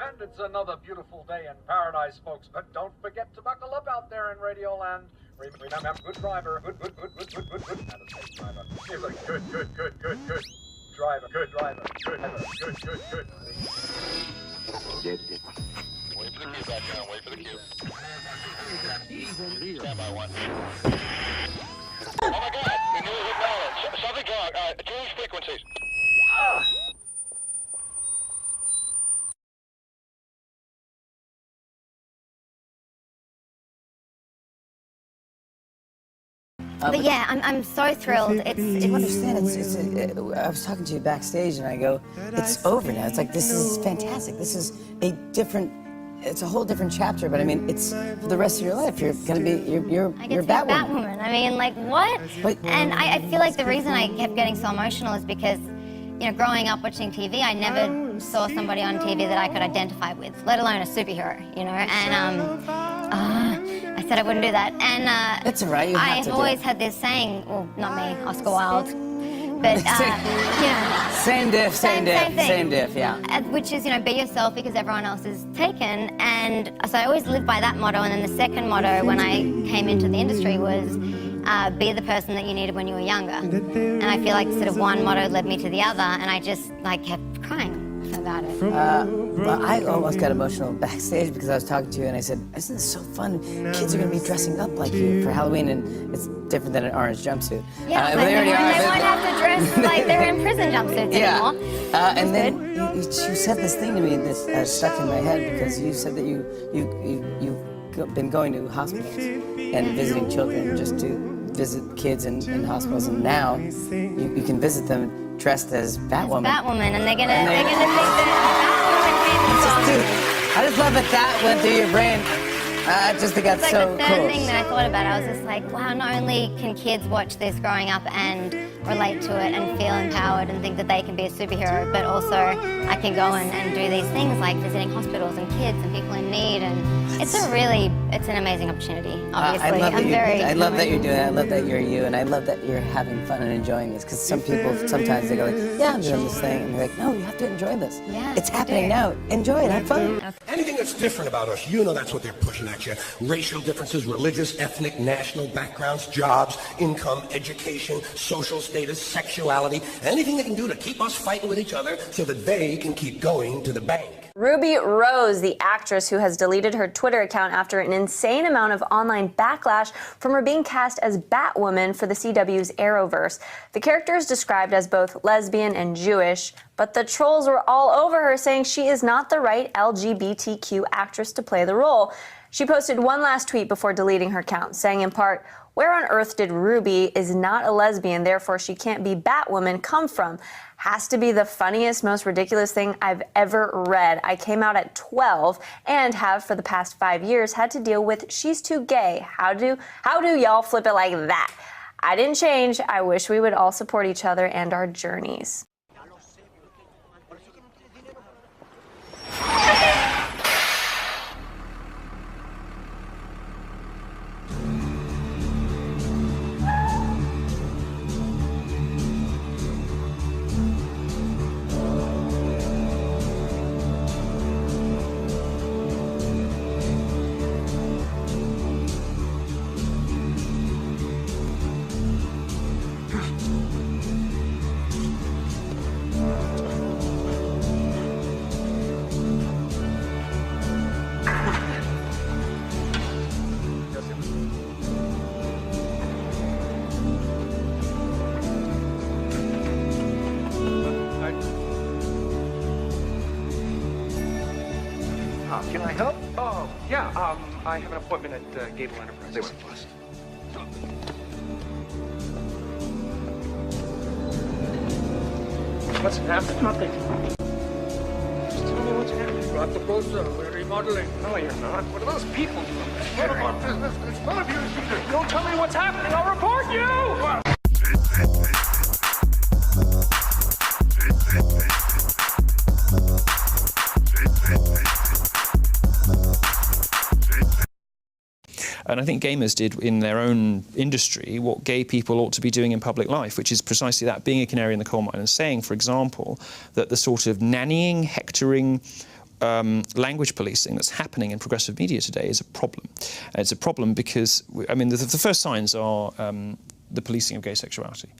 And it's another beautiful day in paradise, folks. But don't forget to buckle up out there in Radioland. Remember, good driver, good. And a safe driver. He's a good driver, good driver, good. Wait for the cue back down, wait for the cue. Stand by one. Oh my God, the news acknowledged. Something wrong, change frequencies. But yeah, I'm so thrilled. Do you understand? I was talking to you backstage, and I go, it's over now. It's like, this is fantastic. This is it's a whole different chapter. But I mean, it's for the rest of your life. You're gonna be, you're Batwoman. I mean, like, what? And I feel like the reason I kept getting so emotional is because, you know, growing up watching TV, I never saw somebody on TV that I could identify with, let alone a superhero, you know. And I said I wouldn't do that. And that's all right. You have to always had this saying, well, not me, Oscar Wilde, but you know, same diff, yeah. Which is, you know, be yourself because everyone else is taken. And so I always lived by that motto. And then the second motto when I came into the industry was be the person that you needed when you were younger. And I feel like sort of one motto led me to the other, and I just like kept crying about it. Well, I almost got emotional backstage because I was talking to you and I said, isn't this so fun? Kids are going to be dressing up like you for Halloween, and it's different than an orange jumpsuit. Yeah, but they won't have to dress like they're in prison jumpsuits anymore. And then you said this thing to me that stuck in my head, because you said that you've been going to hospitals and visiting children just to visit kids in hospitals, and now you can visit them dressed as Batwoman. And they're gonna think that Batwoman came from. I just love that went through your brain. I just think that's so cool. It's like the third thing that I thought about. I was just like, wow, not only can kids watch this growing up and relate to it and feel empowered and think that they can be a superhero, but also I can go and do these things like visiting hospitals and kids and people in need, and it's an amazing opportunity, obviously. I love that you're doing it. I love that you're you, and I love that you're having fun and enjoying this, because some people, sometimes they go like, yeah, I'm doing this thing, and they're like, no, you have to enjoy this. Yeah, it's happening now. Enjoy it, have fun. Anything that's different about us, you know that's what they're pushing at you. Racial differences, religious, ethnic, national backgrounds, jobs, income, education, social status, sexuality, anything they can do to keep us fighting with each other so that they can keep going to the bank. Ruby Rose, the actress who has deleted her Twitter account after an insane amount of online backlash from her being cast as Batwoman for the CW's Arrowverse. The character is described as both lesbian and Jewish, but the trolls were all over her, saying she is not the right LGBTQ actress to play the role. She posted one last tweet before deleting her account, saying in part, "Where on earth did Ruby is not a lesbian, therefore she can't be Batwoman come from? Has to be the funniest, most ridiculous thing I've ever read. I came out at 12 and have for the past 5 years had to deal with she's too gay. How do y'all flip it like that? I didn't change. I wish we would all support each other and our journeys." Can I help? Oh, yeah, I have an appointment at Gable Enterprise. They went first. What's happening? Nothing. Just tell me what's happening. Got the brochure. We're remodeling. No, you're not. What are those people doing? It's none of our business. It's none of your business. Don't tell me what's happening. I'll report you! And I think gamers did in their own industry what gay people ought to be doing in public life, which is precisely that, being a canary in the coal mine and saying, for example, that the sort of nannying, hectoring, language policing that's happening in progressive media today is a problem. And it's a problem because, I mean, the first signs are the policing of gay sexuality.